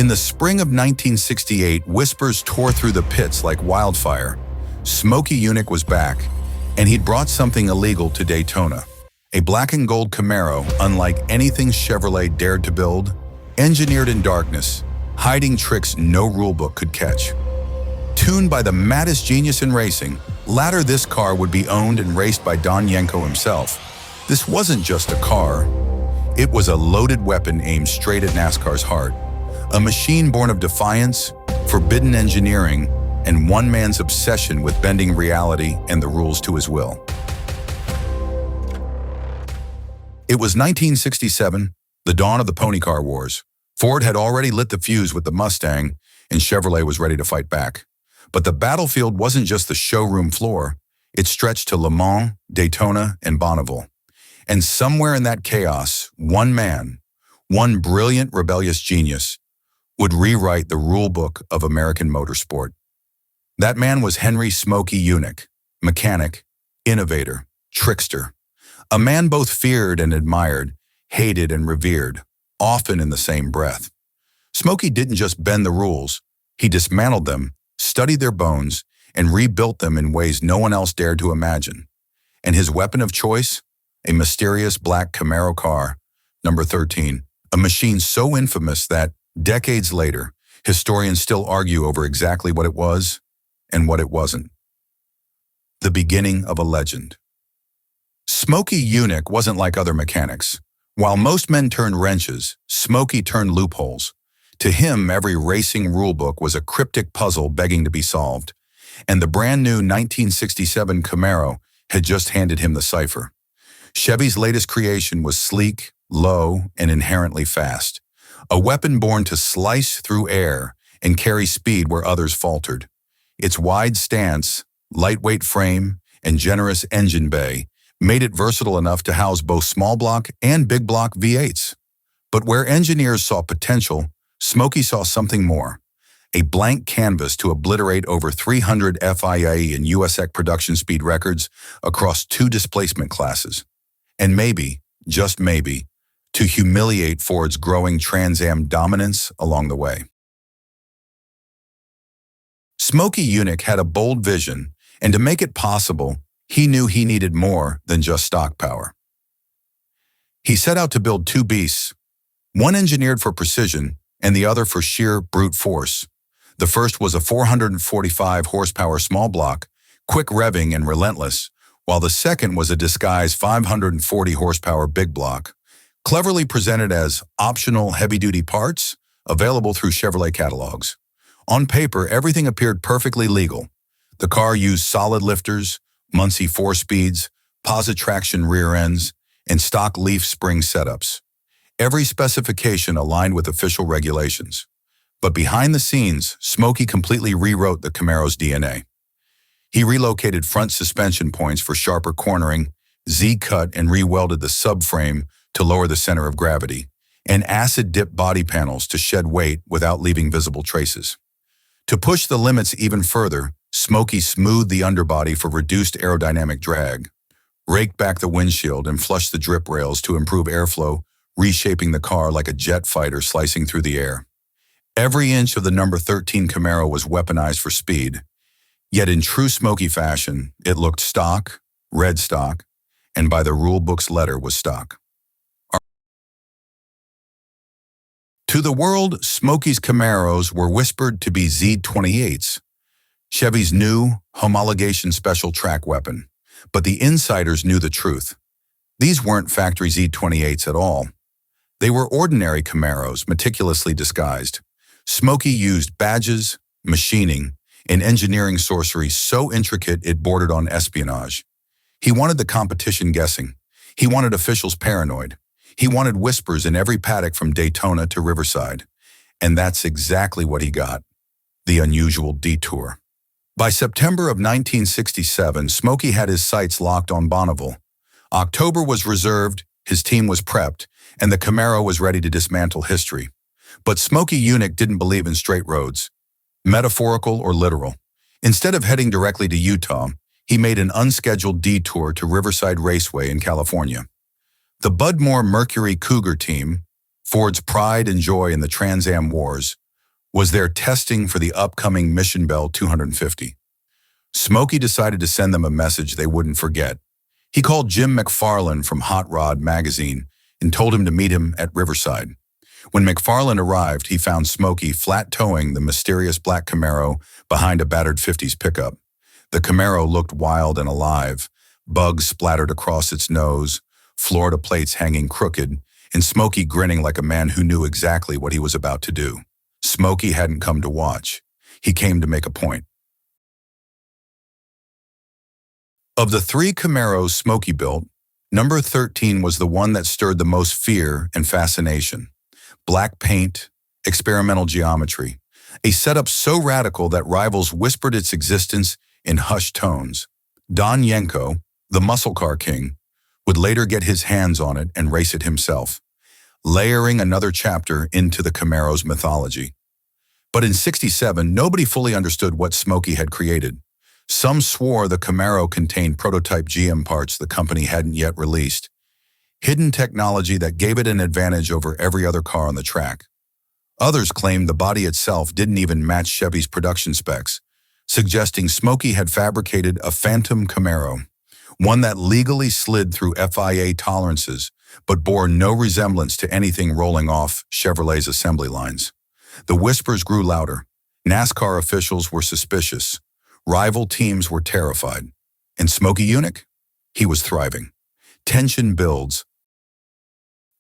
In the spring of 1968, whispers tore through the pits like wildfire. Smokey Yunick was back, and he'd brought something illegal to Daytona. A black and gold Camaro, unlike anything Chevrolet dared to build, engineered in darkness, hiding tricks no rulebook could catch. Tuned by the maddest genius in racing, later this car would be owned and raced by Don Yenko himself. This wasn't just a car. It was a loaded weapon aimed straight at NASCAR's heart. A machine born of defiance, forbidden engineering, and one man's obsession with bending reality and the rules to his will. It was 1967, the dawn of the pony car wars. Ford had already lit the fuse with the Mustang, and Chevrolet was ready to fight back. But the battlefield wasn't just the showroom floor. It stretched to Le Mans, Daytona, and Bonneville. And somewhere in that chaos, one man, one brilliant, rebellious genius, would rewrite the rulebook of American motorsport. That man was Henry "Smokey" Yunick, mechanic, innovator, trickster. A man both feared and admired, hated and revered, often in the same breath. Smokey didn't just bend the rules, he dismantled them, studied their bones, and rebuilt them in ways no one else dared to imagine. And his weapon of choice? A mysterious black Camaro car, number 13, a machine so infamous that, decades later, historians still argue over exactly what it was and what it wasn't. The beginning of a legend. Smokey Yunick wasn't like other mechanics. While most men turned wrenches, Smokey turned loopholes. To him, every racing rulebook was a cryptic puzzle begging to be solved, and the brand new 1967 Camaro had just handed him the cipher. Chevy's latest creation was sleek, low, and inherently fast. A weapon born to slice through air and carry speed where others faltered. Its wide stance, lightweight frame, and generous engine bay made it versatile enough to house both small block and big block V8s. But where engineers saw potential, Smokey saw something more. A blank canvas to obliterate over 300 FIA and USEC production speed records across 2 displacement classes. And maybe, just maybe, to humiliate Ford's growing Trans Am dominance along the way. Smokey Yunick had a bold vision, and to make it possible, he knew he needed more than just stock power. He set out to build 2 beasts, one engineered for precision and the other for sheer brute force. The first was a 445 horsepower small block, quick revving and relentless, while the second was a disguised 540 horsepower big block, cleverly presented as optional heavy-duty parts available through Chevrolet catalogs. On paper, everything appeared perfectly legal. The car used solid lifters, Muncie 4-speeds, posit-traction rear ends, and stock leaf spring setups. Every specification aligned with official regulations. But behind the scenes, Smokey completely rewrote the Camaro's DNA. He relocated front suspension points for sharper cornering, Z-cut and re-welded the subframe to lower the center of gravity, and acid-dipped body panels to shed weight without leaving visible traces. To push the limits even further, Smokey smoothed the underbody for reduced aerodynamic drag, raked back the windshield and flushed the drip rails to improve airflow, reshaping the car like a jet fighter slicing through the air. Every inch of the number 13 Camaro was weaponized for speed, yet in true Smokey fashion, it looked stock, red stock, and by the rulebook's letter was stock. To the world, Smokey's Camaros were whispered to be Z28s, Chevy's new homologation special track weapon. But the insiders knew the truth. These weren't factory Z28s at all. They were ordinary Camaros, meticulously disguised. Smokey used badges, machining, and engineering sorcery so intricate it bordered on espionage. He wanted the competition guessing. He wanted officials paranoid. He wanted whispers in every paddock from Daytona to Riverside. And that's exactly what he got. The unusual detour. By September of 1967, Smokey had his sights locked on Bonneville. October was reserved, his team was prepped, and the Camaro was ready to dismantle history. But Smokey Yunick didn't believe in straight roads, metaphorical or literal. Instead of heading directly to Utah, he made an unscheduled detour to Riverside Raceway in California. The Budmore Mercury Cougar team, Ford's pride and joy in the Trans Am wars, was their testing for the upcoming Mission Bell 250. Smokey decided to send them a message they wouldn't forget. He called Jim McFarland from Hot Rod magazine and told him to meet him at Riverside. When McFarland arrived, he found Smokey flat-towing the mysterious black Camaro behind a battered 50s pickup. The Camaro looked wild and alive, bugs splattered across its nose, Florida plates hanging crooked, and Smokey grinning like a man who knew exactly what he was about to do. Smokey hadn't come to watch. He came to make a point. Of the 3 Camaros Smokey built, number 13 was the one that stirred the most fear and fascination. Black paint, experimental geometry, a setup so radical that rivals whispered its existence in hushed tones. Don Yenko, the muscle car king, would later get his hands on it and race it himself, layering another chapter into the Camaro's mythology. But in '67, nobody fully understood what Smokey had created. Some swore the Camaro contained prototype GM parts the company hadn't yet released, hidden technology that gave it an advantage over every other car on the track. Others claimed the body itself didn't even match Chevy's production specs, suggesting Smokey had fabricated a phantom Camaro, one that legally slid through FIA tolerances but bore no resemblance to anything rolling off Chevrolet's assembly lines. The whispers grew louder. NASCAR officials were suspicious. Rival teams were terrified. And Smokey Yunick? He was thriving. Tension builds.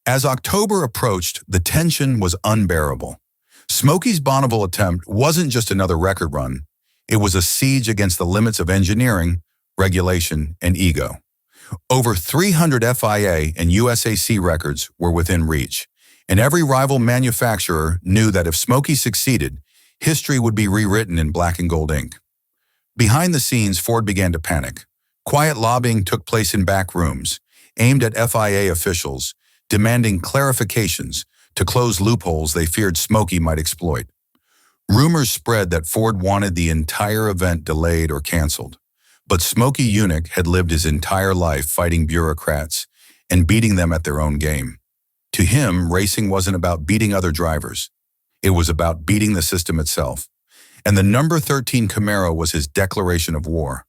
As October approached, the tension was unbearable. Smokey's Bonneville attempt wasn't just another record run. It was a siege against the limits of engineering, regulation, and ego. Over 300 FIA and USAC records were within reach, and every rival manufacturer knew that if Smokey succeeded, history would be rewritten in black and gold ink. Behind the scenes, Ford began to panic. Quiet lobbying took place in back rooms, aimed at FIA officials, demanding clarifications to close loopholes they feared Smokey might exploit. Rumors spread that Ford wanted the entire event delayed or canceled. But Smokey Yunick had lived his entire life fighting bureaucrats and beating them at their own game. To him, racing wasn't about beating other drivers. It was about beating the system itself. And the number 13 Camaro was his declaration of war.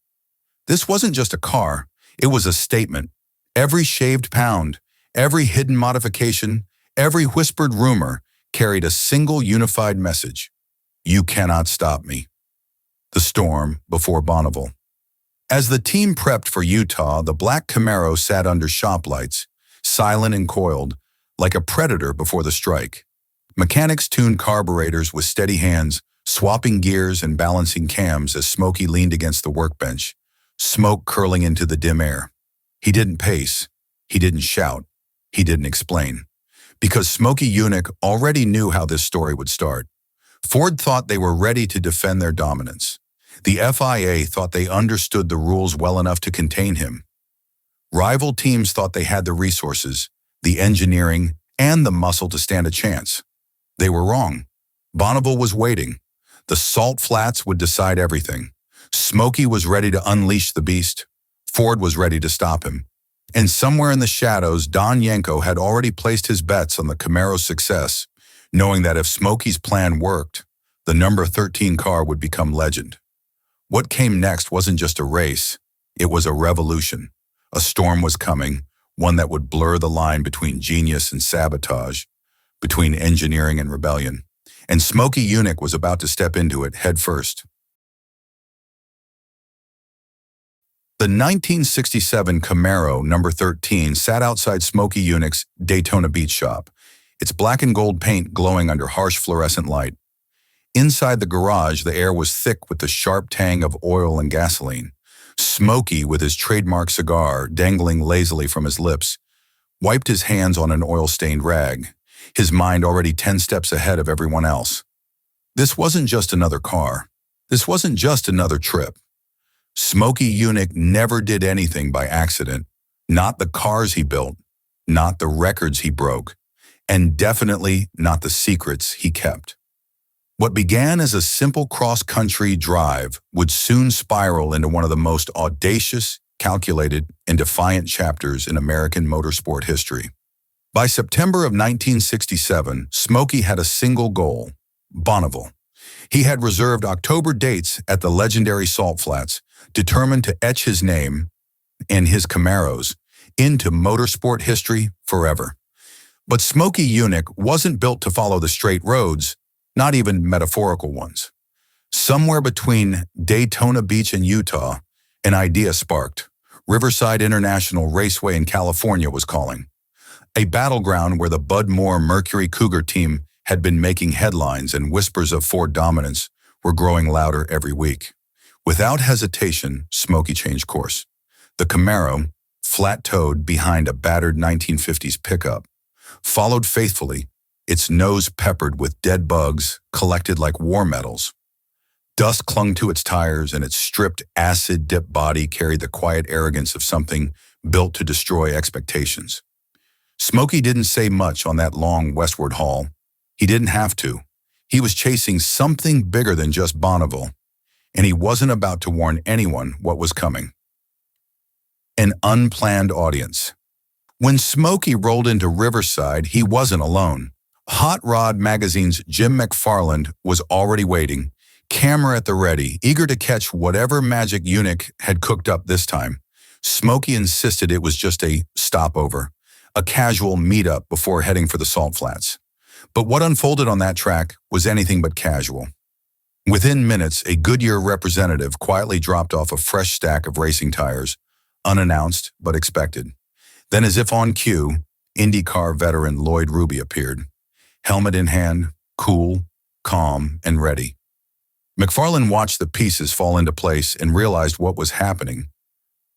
This wasn't just a car, it was a statement. Every shaved pound, every hidden modification, every whispered rumor carried a single unified message. You cannot stop me. The storm before Bonneville. As the team prepped for Utah, the black Camaro sat under shop lights, silent and coiled, like a predator before the strike. Mechanics tuned carburetors with steady hands, swapping gears and balancing cams as Smokey leaned against the workbench, smoke curling into the dim air. He didn't pace, he didn't shout, he didn't explain. Because Smokey Yunick already knew how this story would start. Ford thought they were ready to defend their dominance. The FIA thought they understood the rules well enough to contain him. Rival teams thought they had the resources, the engineering, and the muscle to stand a chance. They were wrong. Bonneville was waiting. The salt flats would decide everything. Smokey was ready to unleash the beast. Ford was ready to stop him. And somewhere in the shadows, Don Yenko had already placed his bets on the Camaro's success, knowing that if Smokey's plan worked, the number 13 car would become legend. What came next wasn't just a race, it was a revolution. A storm was coming, one that would blur the line between genius and sabotage, between engineering and rebellion. And Smokey Yunick was about to step into it head first. The 1967 Camaro number 13 sat outside Smokey Yunick's Daytona Beach shop, its black and gold paint glowing under harsh fluorescent light. Inside the garage, the air was thick with the sharp tang of oil and gasoline. Smokey, with his trademark cigar dangling lazily from his lips, wiped his hands on an oil-stained rag, his mind already 10 steps ahead of everyone else. This wasn't just another car. This wasn't just another trip. Smokey Yunick never did anything by accident. Not the cars he built, not the records he broke, and definitely not the secrets he kept. What began as a simple cross-country drive would soon spiral into one of the most audacious, calculated, and defiant chapters in American motorsport history. By September of 1967, Smokey had a single goal: Bonneville. He had reserved October dates at the legendary Salt Flats, determined to etch his name and his Camaros into motorsport history forever. But SMOKEY YUNICK wasn't built to follow the straight roads, not even metaphorical ones. Somewhere between Daytona Beach and Utah, an idea sparked. Riverside International Raceway in California was calling. A battleground where the Bud Moore Mercury Cougar team had been making headlines and whispers of Ford dominance were growing louder every week. Without hesitation, SMOKEY changed course. The Camaro, flat-toed behind a battered 1950s pickup, followed faithfully, its nose peppered with dead bugs collected like war medals. Dust clung to its tires, and its stripped, acid-dipped body carried the quiet arrogance of something built to destroy expectations. SMOKEY didn't say much on that long westward haul. He didn't have to. He was chasing something bigger than just Bonneville, and he wasn't about to warn anyone what was coming. An unplanned audience. When SMOKEY rolled into Riverside, he wasn't alone. Hot Rod Magazine's Jim McFarland was already waiting, camera at the ready, eager to catch whatever magic Unick had cooked up this time. SMOKEY insisted it was just a stopover, a casual meetup before heading for the Salt Flats. But what unfolded on that track was anything but casual. Within minutes, a Goodyear representative quietly dropped off a fresh stack of racing tires, unannounced but expected. Then, as if on cue, IndyCar veteran Lloyd Ruby appeared, helmet in hand, cool, calm, and ready. McFarland watched the pieces fall into place and realized what was happening.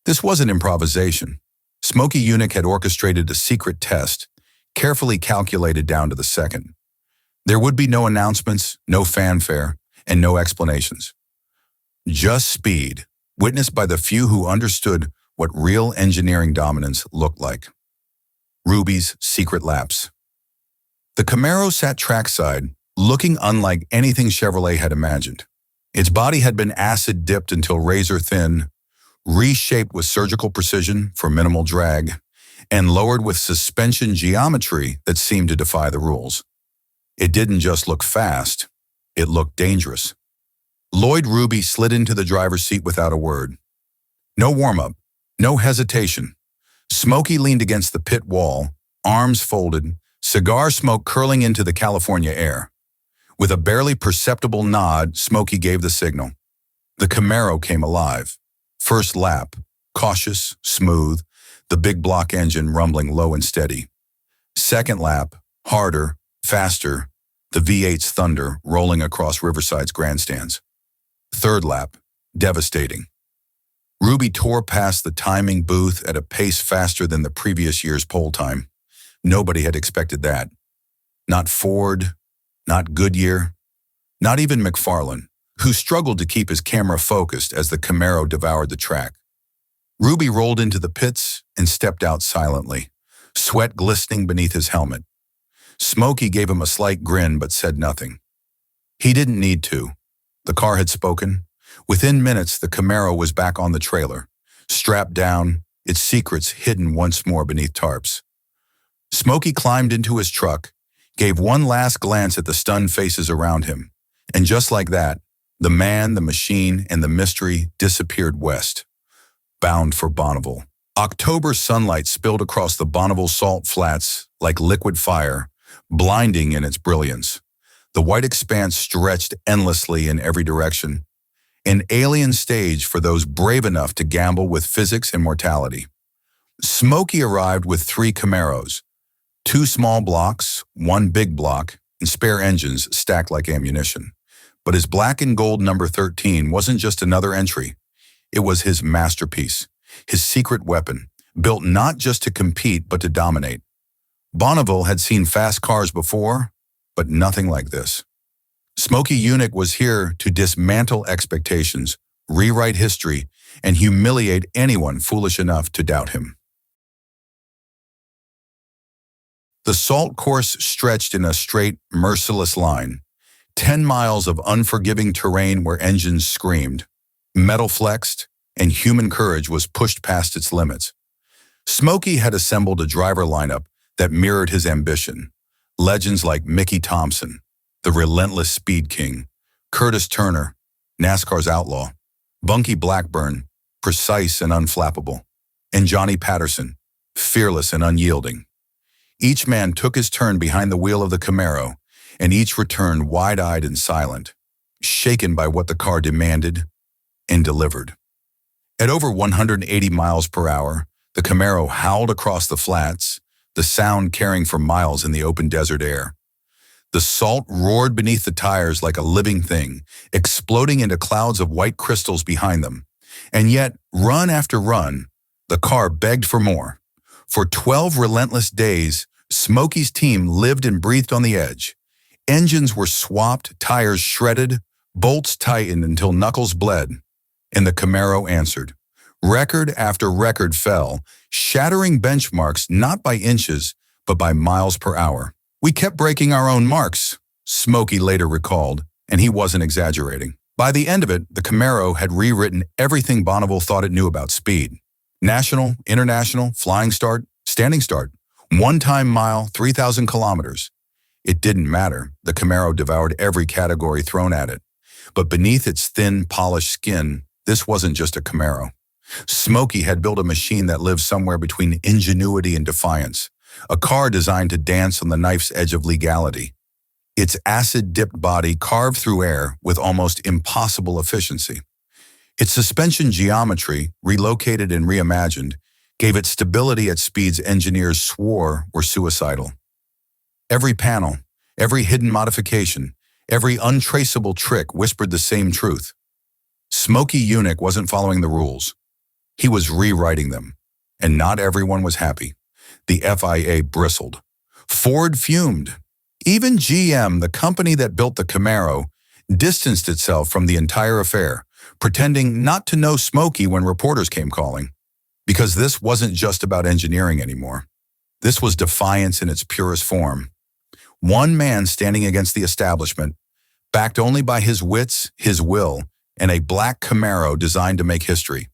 This wasn't improvisation. SMOKEY YUNICK had orchestrated a secret test, carefully calculated down to the second. There would be no announcements, no fanfare, and no explanations. Just speed, witnessed by the few who understood what real engineering dominance looked like. Ruby's secret laps. The Camaro sat trackside, looking unlike anything Chevrolet had imagined. Its body had been acid-dipped until razor-thin, reshaped with surgical precision for minimal drag, and lowered with suspension geometry that seemed to defy the rules. It didn't just look fast, it looked dangerous. Lloyd Ruby slid into the driver's seat without a word. No warm-up, no hesitation. SMOKEY leaned against the pit wall, arms folded, cigar smoke curling into the California air. With a barely perceptible nod, SMOKEY gave the signal. The Camaro came alive. First lap, cautious, smooth, the big block engine rumbling low and steady. Second lap, harder, faster, the V8's thunder rolling across Riverside's grandstands. Third lap, devastating. Ruby tore past the timing booth at a pace faster than the previous year's pole time. Nobody had expected that. Not Ford, not Goodyear, not even McFarland, who struggled to keep his camera focused as the Camaro devoured the track. Ruby rolled into the pits and stepped out silently, sweat glistening beneath his helmet. SMOKEY gave him a slight grin but said nothing. He didn't need to. The car had spoken. Within minutes, the Camaro was back on the trailer, strapped down, its secrets hidden once more beneath tarps. SMOKEY climbed into his truck, gave one last glance at the stunned faces around him, and just like that, the man, the machine, and the mystery disappeared west, bound for Bonneville. October sunlight spilled across the Bonneville Salt Flats like liquid fire, blinding in its brilliance. The white expanse stretched endlessly in every direction, an alien stage for those brave enough to gamble with physics and mortality. SMOKEY arrived with 3 Camaros, 2 small blocks, 1 big block, and spare engines stacked like ammunition. But his black and gold number 13 wasn't just another entry. It was his masterpiece, his secret weapon, built not just to compete but to dominate. Bonneville had seen fast cars before, but nothing like this. SMOKEY YUNICK was here to dismantle expectations, rewrite history, and humiliate anyone foolish enough to doubt him. The salt course stretched in a straight, merciless line. 10 miles of unforgiving terrain where engines screamed, metal flexed, and human courage was pushed past its limits. SMOKEY had assembled a driver lineup that mirrored his ambition. Legends like Mickey Thompson, the relentless speed king, Curtis Turner, NASCAR's outlaw, Bunky Blackburn, precise and unflappable, and Johnny Patterson, fearless and unyielding. Each man took his turn behind the wheel of the Camaro, and each returned wide-eyed and silent, shaken by what the car demanded and delivered. At over 180 miles per hour, the Camaro howled across the flats, the sound carrying for miles in the open desert air. The salt roared beneath the tires like a living thing, exploding into clouds of white crystals behind them. And yet, run after run, the car begged for more. For 12 relentless days, Smokey's team lived and breathed on the edge. Engines were swapped, tires shredded, bolts tightened until knuckles bled. And the Camaro answered. Record after record fell, shattering benchmarks not by inches, but by miles per hour. We kept breaking our own marks, Smokey later recalled, and he wasn't exaggerating. By the end of it, the Camaro had rewritten everything Bonneville thought it knew about speed. National, international, flying start, standing start, one-time mile, 3,000 kilometers. It didn't matter. The Camaro devoured every category thrown at it. But beneath its thin, polished skin, this wasn't just a Camaro. Smokey had built a machine that lived somewhere between ingenuity and defiance, a car designed to dance on the knife's edge of legality. Its acid-dipped body carved through air with almost impossible efficiency. Its suspension geometry, relocated and reimagined, gave it stability at speeds engineers swore were suicidal. Every panel, every hidden modification, every untraceable trick whispered the same truth. Smokey Yunick wasn't following the rules. He was rewriting them, and not everyone was happy. The FIA bristled. Ford fumed. Even GM, the company that built the Camaro, distanced itself from the entire affair, pretending not to know Smokey when reporters came calling. Because this wasn't just about engineering anymore. This was defiance in its purest form. One man standing against the establishment, backed only by his wits, his will, and a black Camaro designed to make history.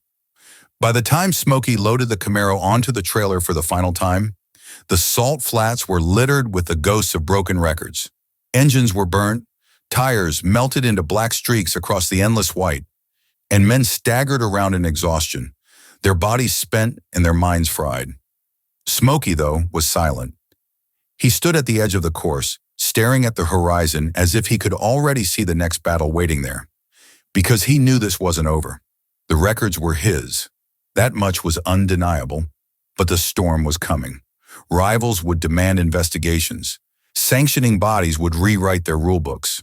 By the time Smokey loaded the Camaro onto the trailer for the final time, the salt flats were littered with the ghosts of broken records. Engines were burnt, tires melted into black streaks across the endless white, and men staggered around in exhaustion, their bodies spent and their minds fried. Smokey, though, was silent. He stood at the edge of the course, staring at the horizon as if he could already see the next battle waiting there. Because he knew this wasn't over. The records were his. That much was undeniable, but the storm was coming. Rivals would demand investigations. Sanctioning bodies would rewrite their rulebooks.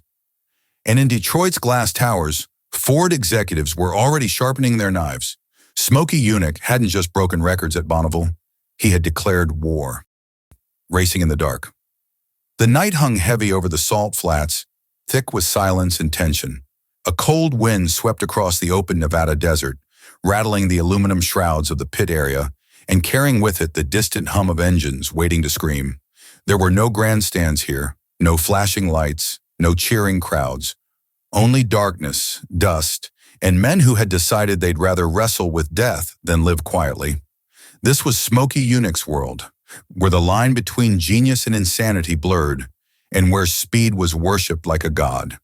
And in Detroit's glass towers, Ford executives were already sharpening their knives. Smokey Yunick hadn't just broken records at Bonneville. He had declared war. Racing in the dark. The night hung heavy over the salt flats, thick with silence and tension. A cold wind swept across the open Nevada desert, rattling the aluminum shrouds of the pit area and carrying with it the distant hum of engines waiting to scream. There were no grandstands here, no flashing lights, no cheering crowds. Only darkness, dust, and men who had decided they'd rather wrestle with death than live quietly. This was Smokey Yunick's world, where the line between genius and insanity blurred, and where speed was worshipped like a god.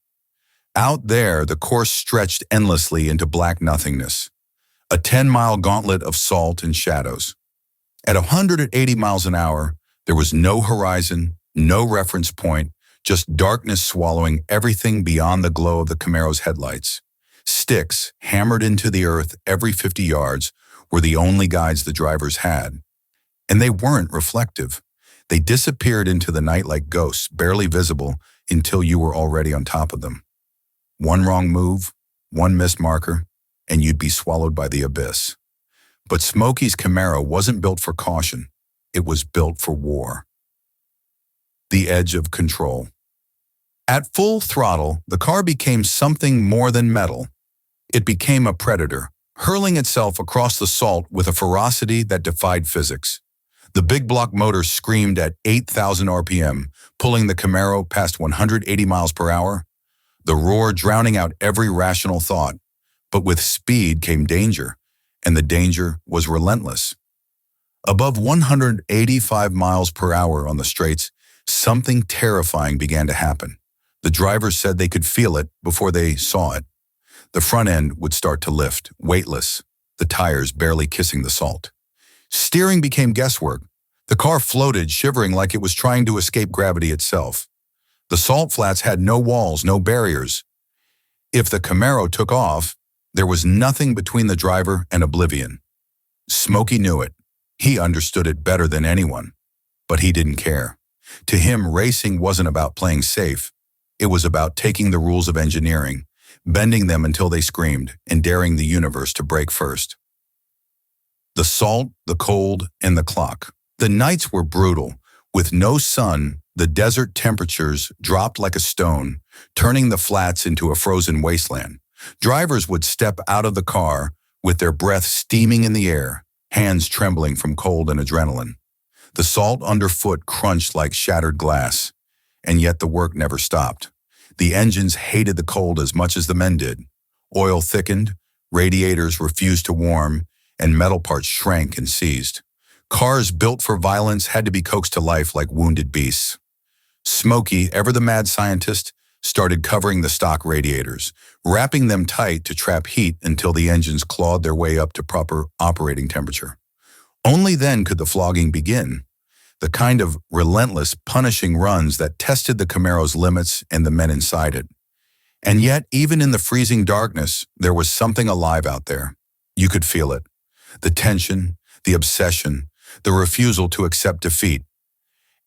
Out there, the course stretched endlessly into black nothingness, a 10-mile gauntlet of salt and shadows. At 180 miles an hour, there was no horizon, no reference point, just darkness swallowing everything beyond the glow of the Camaro's headlights. Sticks, hammered into the earth every 50 yards, were the only guides the drivers had. And they weren't reflective. They disappeared into the night like ghosts, barely visible until you were already on top of them. One wrong move, one missed marker, and you'd be swallowed by the abyss. But Smokey's Camaro wasn't built for caution. It was built for war. The edge of control. At full throttle, the car became something more than metal. It became a predator, hurling itself across the salt with a ferocity that defied physics. The big block motor screamed at 8,000 RPM, pulling the Camaro past 180 miles per hour, the roar drowning out every rational thought. But with speed came danger, and the danger was relentless. Above 185 miles per hour on the straights, something terrifying began to happen. The drivers said they could feel it before they saw it. The front end would start to lift, weightless, the tires barely kissing the salt. Steering became guesswork. The car floated, shivering like it was trying to escape gravity itself. The salt flats had no walls, no barriers. If the Camaro took off, there was nothing between the driver and oblivion. Smokey knew it. He understood it better than anyone. But he didn't care. To him, racing wasn't about playing safe. It was about taking the rules of engineering, bending them until they screamed, and daring the universe to break first. The salt, the cold, and the clock. The nights were brutal. With no sun, the desert temperatures dropped like a stone, turning the flats into a frozen wasteland. Drivers would step out of the car with their breath steaming in the air, hands trembling from cold and adrenaline. The salt underfoot crunched like shattered glass, and yet the work never stopped. The engines hated the cold as much as the men did. Oil thickened, radiators refused to warm, and metal parts shrank and seized. Cars built for violence had to be coaxed to life like wounded beasts. Smokey, ever the mad scientist, started covering the stock radiators, wrapping them tight to trap heat until the engines clawed their way up to proper operating temperature. Only then could the flogging begin, the kind of relentless, punishing runs that tested the Camaro's limits and the men inside it. And yet, even in the freezing darkness, there was something alive out there. You could feel it. The tension, the obsession, the refusal to accept defeat.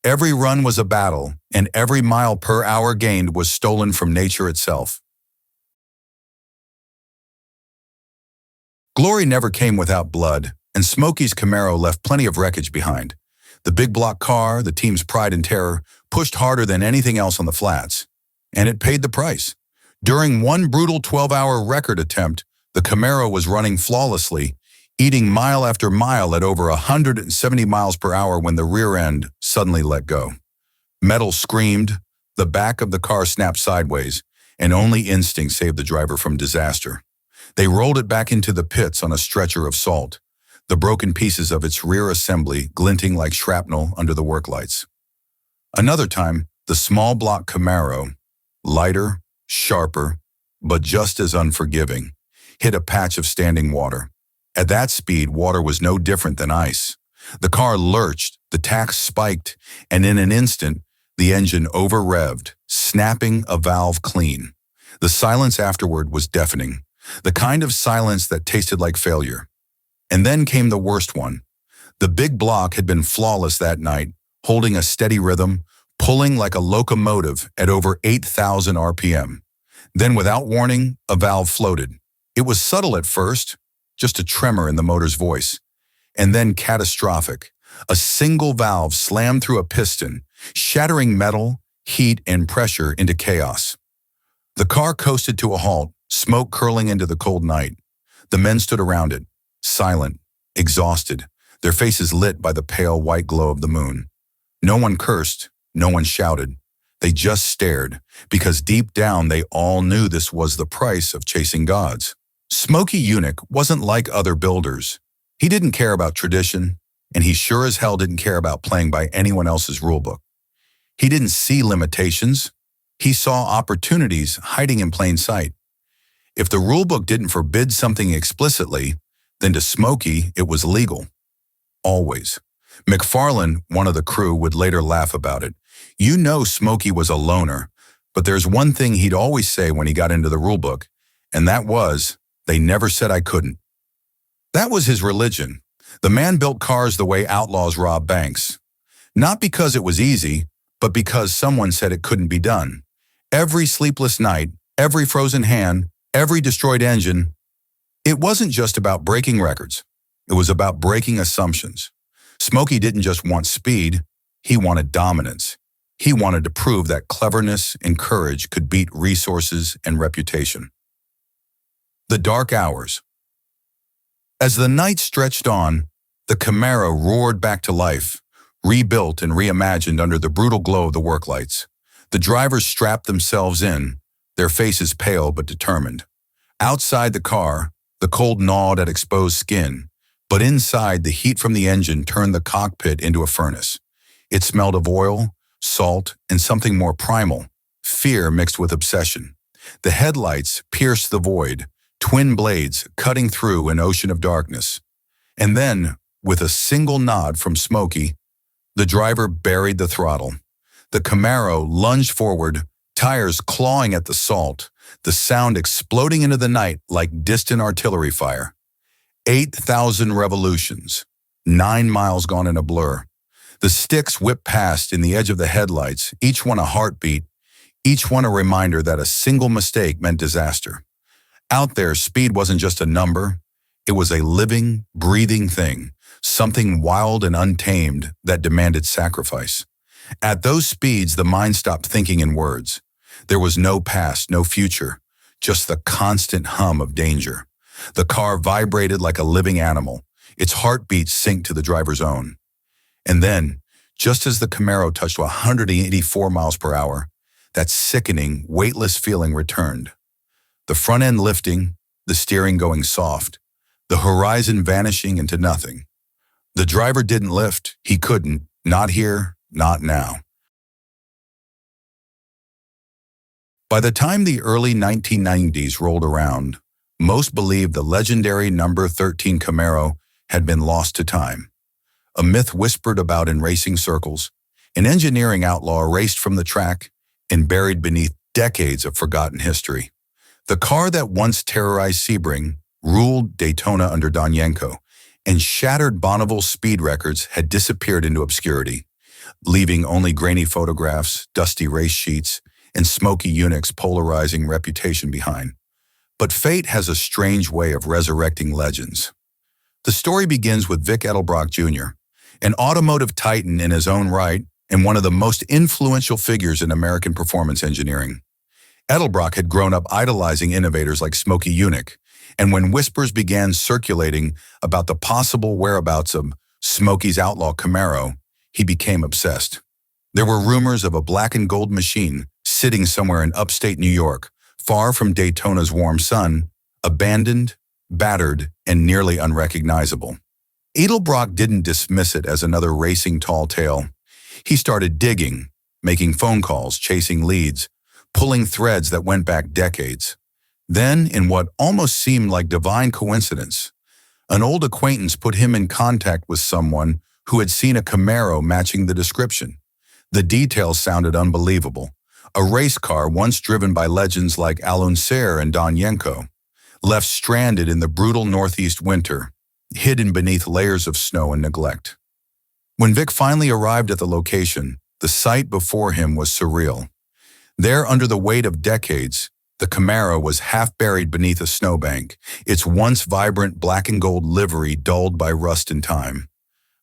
Every run was a battle, and every mile per hour gained was stolen from nature itself. Glory never came without blood, and Smokey's Camaro left plenty of wreckage behind. The big block car, the team's pride and terror, pushed harder than anything else on the flats. And it paid the price. During one brutal 12-hour record attempt, the Camaro was running flawlessly, eating mile after mile at over 170 miles per hour when the rear end suddenly let go. Metal screamed, the back of the car snapped sideways, and only instinct saved the driver from disaster. They rolled it back into the pits on a stretcher of salt, the broken pieces of its rear assembly glinting like shrapnel under the work lights. Another time, the small block Camaro, lighter, sharper, but just as unforgiving, hit a patch of standing water. At that speed, water was no different than ice. The car lurched, the tacks spiked, and in an instant, the engine over-revved, snapping a valve clean. The silence afterward was deafening, the kind of silence that tasted like failure. And then came the worst one. The big block had been flawless that night, holding a steady rhythm, pulling like a locomotive at over 8,000 RPM. Then, without warning, a valve floated. It was subtle at first, just a tremor in the motor's voice, and then catastrophic. A single valve slammed through a piston, shattering metal, heat, and pressure into chaos. The car coasted to a halt, smoke curling into the cold night. The men stood around it, silent, exhausted, their faces lit by the pale white glow of the moon. No one cursed, no one shouted. They just stared, because deep down they all knew this was the price of chasing gods. SMOKEY YUNICK wasn't like other builders. He didn't care about tradition, and he sure as hell didn't care about playing by anyone else's rulebook. He didn't see limitations. He saw opportunities hiding in plain sight. If the rulebook didn't forbid something explicitly, then to Smokey it was legal. Always. McFarlane, one of the crew, would later laugh about it. You know Smokey was a loner, but there's one thing he'd always say when he got into the rulebook, and that was, "They never said I couldn't." That was his religion. The man built cars the way outlaws rob banks. Not because it was easy, but because someone said it couldn't be done. Every sleepless night, every frozen hand, every destroyed engine, it wasn't just about breaking records. It was about breaking assumptions. Smokey didn't just want speed, he wanted dominance. He wanted to prove that cleverness and courage could beat resources and reputation. The dark hours. As the night stretched on, the Camaro roared back to life, rebuilt and reimagined under the brutal glow of the work lights. The drivers strapped themselves in, their faces pale but determined. Outside the car, the cold gnawed at exposed skin, but inside, the heat from the engine turned the cockpit into a furnace. It smelled of oil, salt, and something more primal, fear mixed with obsession. The headlights pierced the void, twin blades cutting through an ocean of darkness. And then, with a single nod from Smokey, the driver buried the throttle. The Camaro lunged forward, tires clawing at the salt, the sound exploding into the night like distant artillery fire. 8,000 revolutions, 9 miles gone in a blur. The sticks whipped past in the edge of the headlights, each one a heartbeat, each one a reminder that a single mistake meant disaster. Out there, speed wasn't just a number. It was a living, breathing thing, something wild and untamed that demanded sacrifice. At those speeds, the mind stopped thinking in words. There was no past, no future, just the constant hum of danger. The car vibrated like a living animal, its heartbeat synced to the driver's own. And then, just as the Camaro touched 184 miles per hour, that sickening, weightless feeling returned. The front end lifting, the steering going soft, the horizon vanishing into nothing. The driver didn't lift. He couldn't. Not here, not now. By the time the early 1990s rolled around, most believed the legendary number 13 Camaro had been lost to time. A myth whispered about in racing circles, an engineering outlaw erased from the track and buried beneath decades of forgotten history. The car that once terrorized Sebring, ruled Daytona under Donyenko, and shattered Bonneville speed records had disappeared into obscurity, leaving only grainy photographs, dusty race sheets, and SMOKEY YUNICK's polarizing reputation behind. But fate has a strange way of resurrecting legends. The story begins with Vic Edelbrock Jr., an automotive titan in his own right and one of the most influential figures in American performance engineering. Edelbrock had grown up idolizing innovators like SMOKEY YUNICK, and when whispers began circulating about the possible whereabouts of Smokey's outlaw Camaro, he became obsessed. There were rumors of a black and gold machine sitting somewhere in upstate New York, far from Daytona's warm sun, abandoned, battered, and nearly unrecognizable. Edelbrock didn't dismiss it as another racing tall tale. He started digging, making phone calls, chasing leads, pulling threads that went back decades. Then, in what almost seemed like divine coincidence, an old acquaintance put him in contact with someone who had seen a Camaro matching the description. The details sounded unbelievable. A race car once driven by legends like Aluncer and Donyenko, left stranded in the brutal northeast winter, hidden beneath layers of snow and neglect. When Vic finally arrived at the location, the sight before him was surreal. There, under the weight of decades, the Camaro was half buried beneath a snowbank, its once vibrant black and gold livery dulled by rust and time.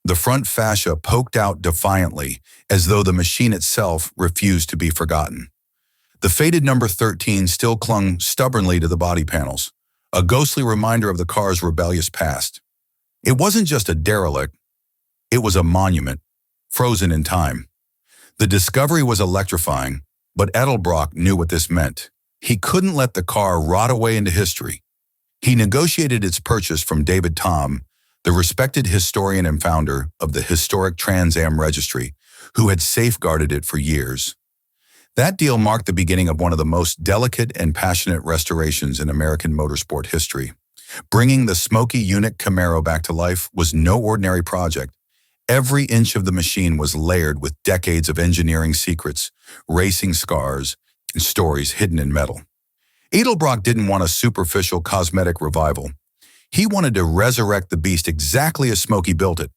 The front fascia poked out defiantly, as though the machine itself refused to be forgotten. The faded number 13 still clung stubbornly to the body panels, a ghostly reminder of the car's rebellious past. It wasn't just a derelict, it was a monument, frozen in time. The discovery was electrifying, but Edelbrock knew what this meant. He couldn't let the car rot away into history. He negotiated its purchase from David Tom, the respected historian and founder of the historic Trans Am Registry, who had safeguarded it for years. That deal marked the beginning of one of the most delicate and passionate restorations in American motorsport history. Bringing the SMOKEY YUNICK Camaro back to life was no ordinary project. Every inch of the machine was layered with decades of engineering secrets, racing scars, and stories hidden in metal. Edelbrock didn't want a superficial cosmetic revival. He wanted to resurrect the beast exactly as Smokey built it.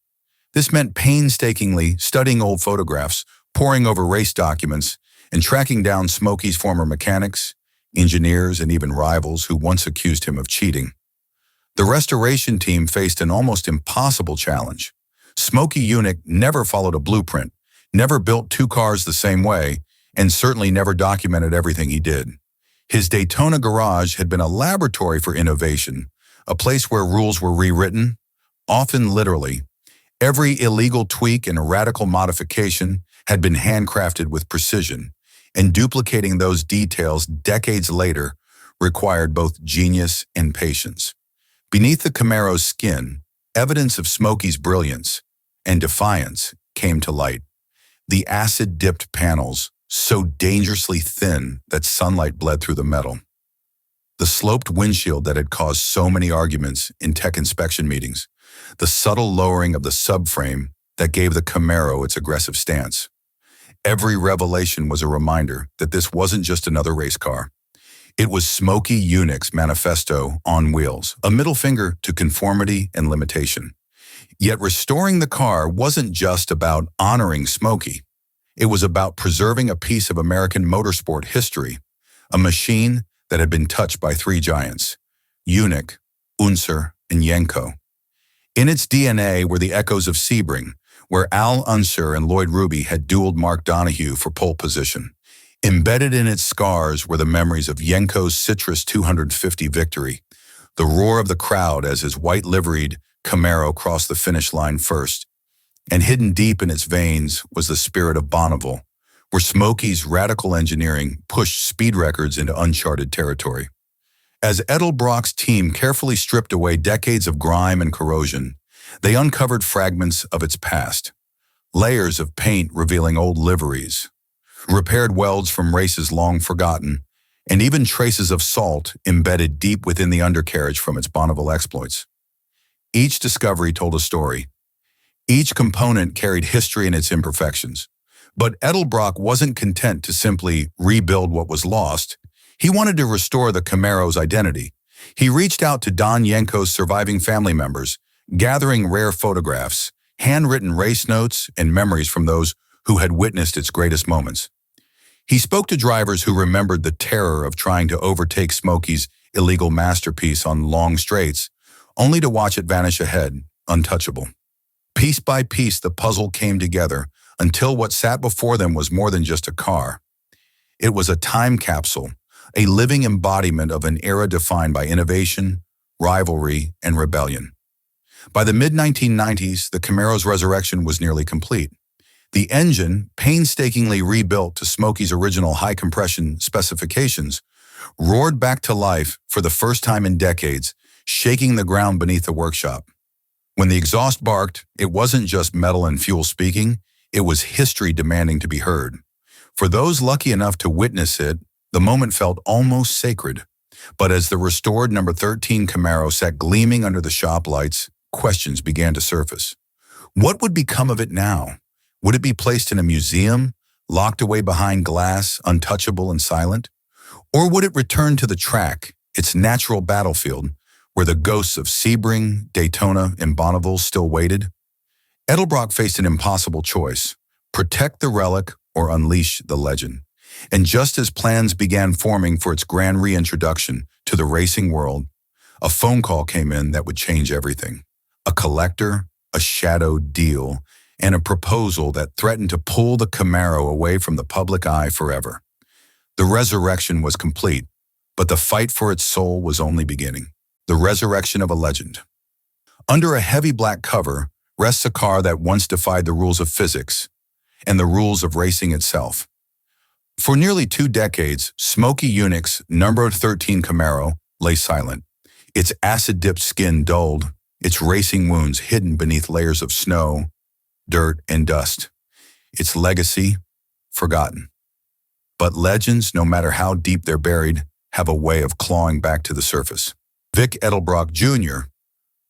This meant painstakingly studying old photographs, poring over race documents, and tracking down Smokey's former mechanics, engineers, and even rivals who once accused him of cheating. The restoration team faced an almost impossible challenge. SMOKEY YUNICK never followed a blueprint, never built two cars the same way, and certainly never documented everything he did. His Daytona garage had been a laboratory for innovation, a place where rules were rewritten, often literally. Every illegal tweak and radical modification had been handcrafted with precision, and duplicating those details decades later required both genius and patience. Beneath the Camaro's skin, evidence of Smokey's brilliance and defiance came to light. The acid-dipped panels, so dangerously thin that sunlight bled through the metal. The sloped windshield that had caused so many arguments in tech inspection meetings. The subtle lowering of the subframe that gave the Camaro its aggressive stance. Every revelation was a reminder that this wasn't just another race car. It was SMOKEY YUNICK's manifesto on wheels, a middle finger to conformity and limitation. Yet restoring the car wasn't just about honoring SMOKEY. It was about preserving a piece of American motorsport history, a machine that had been touched by three giants, Yunik, Unser, and Yenko. In its DNA were the echoes of Sebring, where Al Unser and Lloyd Ruby had dueled Mark Donohue for pole position. Embedded in its scars were the memories of Yenko's Citrus 250 victory, the roar of the crowd as his white-liveried Camaro crossed the finish line first. And hidden deep in its veins was the spirit of Bonneville, where SMOKEY's radical engineering pushed speed records into uncharted territory. As Edelbrock's team carefully stripped away decades of grime and corrosion, they uncovered fragments of its past, layers of paint revealing old liveries, repaired welds from races long forgotten, and even traces of salt embedded deep within the undercarriage from its Bonneville exploits. Each discovery told a story. Each component carried history in its imperfections. But Edelbrock wasn't content to simply rebuild what was lost. He wanted to restore the Camaro's identity. He reached out to Don Yenko's surviving family members, gathering rare photographs, handwritten race notes, and memories from those who had witnessed its greatest moments. He spoke to drivers who remembered the terror of trying to overtake SMOKEY's illegal masterpiece on long straights, only to watch it vanish ahead, untouchable. Piece by piece, the puzzle came together until what sat before them was more than just a car. It was a time capsule, a living embodiment of an era defined by innovation, rivalry, and rebellion. By the mid-1990s, the Camaro's resurrection was nearly complete. The engine, painstakingly rebuilt to SMOKEY's original high-compression specifications, roared back to life for the first time in decades, shaking the ground beneath the workshop. When the exhaust barked, it wasn't just metal and fuel speaking, it was history demanding to be heard. For those lucky enough to witness it, the moment felt almost sacred. But as the restored number 13 Camaro sat gleaming under the shop lights, questions began to surface. What would become of it now? Would it be placed in a museum, locked away behind glass, untouchable and silent? Or would it return to the track, its natural battlefield, where the ghosts of Sebring, Daytona, and Bonneville still waited? Edelbrock faced an impossible choice: protect the relic or unleash the legend. And just as plans began forming for its grand reintroduction to the racing world, a phone call came in that would change everything. A collector, a shadow deal, and a proposal that threatened to pull the Camaro away from the public eye forever. The resurrection was complete, but the fight for its soul was only beginning. The resurrection of a legend. Under a heavy black cover rests a car that once defied the rules of physics and the rules of racing itself. For nearly 2 decades, SMOKEY YUNICK's number 13 Camaro lay silent, its acid-dipped skin dulled, its racing wounds hidden beneath layers of snow, dirt, and dust, its legacy forgotten. But legends, no matter how deep they're buried, have a way of clawing back to the surface. Vic Edelbrock Jr.,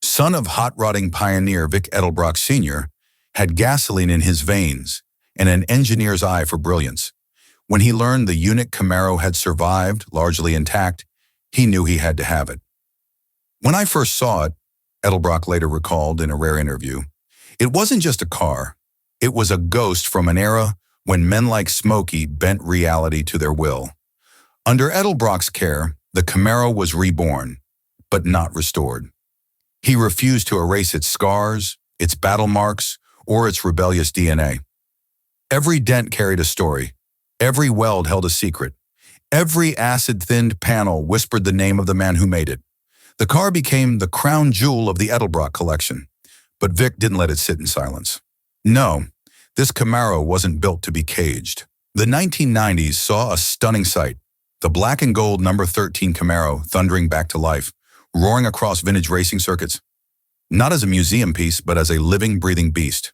son of hot-rodding pioneer Vic Edelbrock Sr., had gasoline in his veins and an engineer's eye for brilliance. When he learned the Yunik Camaro had survived, largely intact, he knew he had to have it. When I first saw it, Edelbrock later recalled in a rare interview, it wasn't just a car. It was a ghost from an era when men like SMOKEY bent reality to their will. Under Edelbrock's care, the Camaro was reborn, but not restored. He refused to erase its scars, its battle marks, or its rebellious DNA. Every dent carried a story. Every weld held a secret. Every acid-thinned panel whispered the name of the man who made it. The car became the crown jewel of the Edelbrock collection, but Vic didn't let it sit in silence. No, this Camaro wasn't built to be caged. The 1990s saw a stunning sight, the black and gold number 13 Camaro thundering back to life, roaring across vintage racing circuits. Not as a museum piece, but as a living, breathing beast.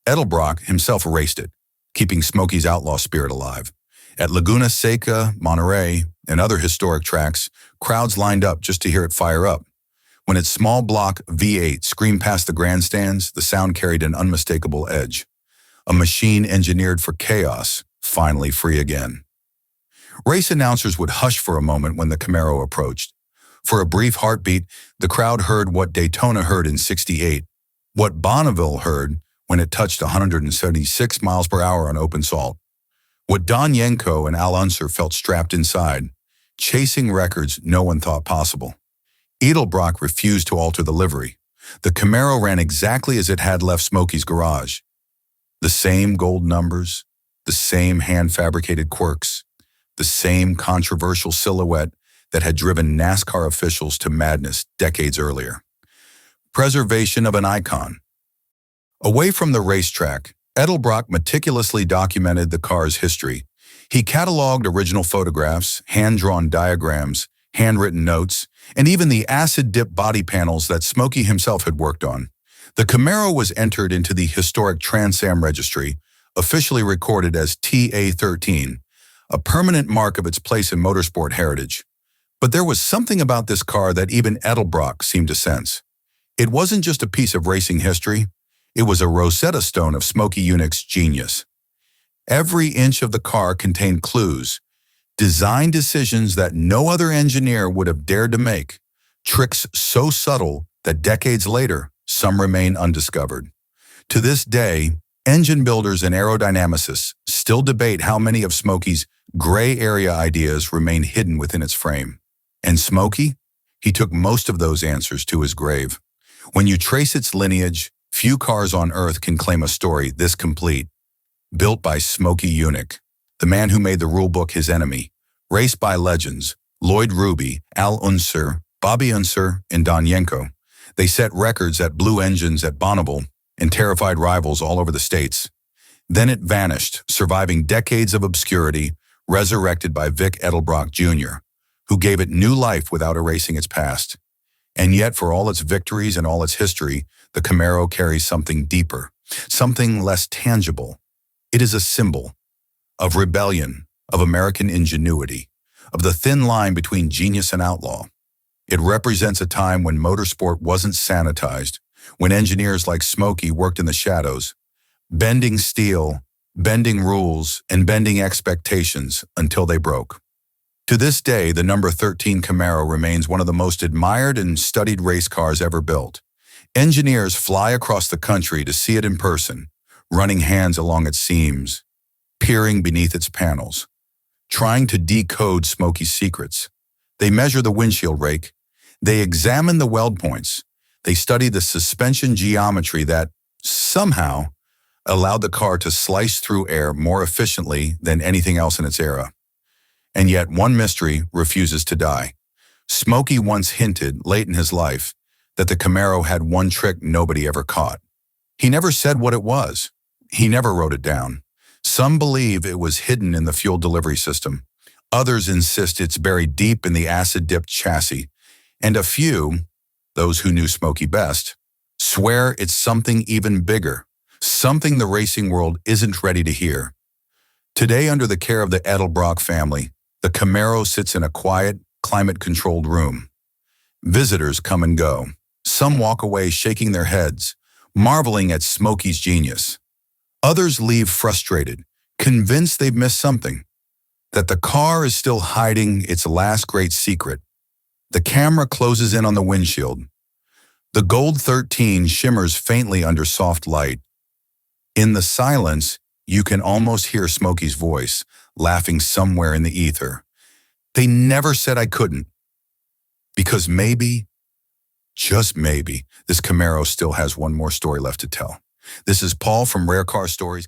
Edelbrock himself raced it, keeping SMOKEY's outlaw spirit alive. At Laguna Seca, Monterey, and other historic tracks, crowds lined up just to hear it fire up. When its small block V8 screamed past the grandstands, the sound carried an unmistakable edge. A machine engineered for chaos, finally free again. Race announcers would hush for a moment when the Camaro approached. For a brief heartbeat, the crowd heard what Daytona heard in '68, what Bonneville heard when it touched 176 miles per hour on open salt, what Don Yenko and Al Unser felt strapped inside, chasing records no one thought possible. Edelbrock refused to alter the livery. The Camaro ran exactly as it had left Smokey's garage. The same gold numbers, the same hand-fabricated quirks, the same controversial silhouette that had driven NASCAR officials to madness decades earlier. Preservation of an icon. Away from the racetrack, Edelbrock meticulously documented the car's history. He cataloged original photographs, hand-drawn diagrams, handwritten notes, and even the acid-dip body panels that Smokey himself had worked on. The Camaro was entered into the historic Trans Am registry, officially recorded as TA13, a permanent mark of its place in motorsport heritage. But there was something about this car that even Edelbrock seemed to sense. It wasn't just a piece of racing history, it was a Rosetta Stone of Smokey Yunick's genius. Every inch of the car contained clues, design decisions that no other engineer would have dared to make, tricks so subtle that decades later, some remain undiscovered. To this day, engine builders and aerodynamicists still debate how many of Smokey's gray area ideas remain hidden within its frame. And Smokey? He took most of those answers to his grave. When you trace its lineage, few cars on Earth can claim a story this complete. Built by Smokey Yunick, the man who made the rulebook his enemy. Raced by legends, Lloyd Ruby, Al Unser, Bobby Unser, and Don Yenko. They set records at Blue Engines at Bonneville and terrified rivals all over the states. Then it vanished, surviving decades of obscurity, resurrected by Vic Edelbrock Jr., who gave it new life without erasing its past. And yet, for all its victories and all its history, the Camaro carries something deeper, something less tangible. It is a symbol of rebellion, of American ingenuity, of the thin line between genius and outlaw. It represents a time when motorsport wasn't sanitized, when engineers like Smokey worked in the shadows, bending steel, bending rules, and bending expectations until they broke. To this day, the number 13 Camaro remains one of the most admired and studied race cars ever built. Engineers fly across the country to see it in person, running hands along its seams, peering beneath its panels, trying to decode Smokey's secrets. They measure the windshield rake, they examine the weld points, they study the suspension geometry that, somehow, allowed the car to slice through air more efficiently than anything else in its era. And yet one mystery refuses to die. Smokey once hinted, late in his life, that the Camaro had one trick nobody ever caught. He never said what it was. He never wrote it down. Some believe it was hidden in the fuel delivery system. Others insist it's buried deep in the acid-dipped chassis. And a few, those who knew Smokey best, swear it's something even bigger, something the racing world isn't ready to hear. Today, under the care of the Edelbrock family, the Camaro sits in a quiet, climate-controlled room. Visitors come and go. Some walk away shaking their heads, marveling at Smokey's genius. Others leave frustrated, convinced they've missed something, that the car is still hiding its last great secret. The camera closes in on the windshield. The gold 13 shimmers faintly under soft light. In the silence, you can almost hear Smokey's voice, laughing somewhere in the ether. They never said I couldn't. Because maybe, just maybe, this Camaro still has one more story left to tell. This is Paul from Rare Car Stories.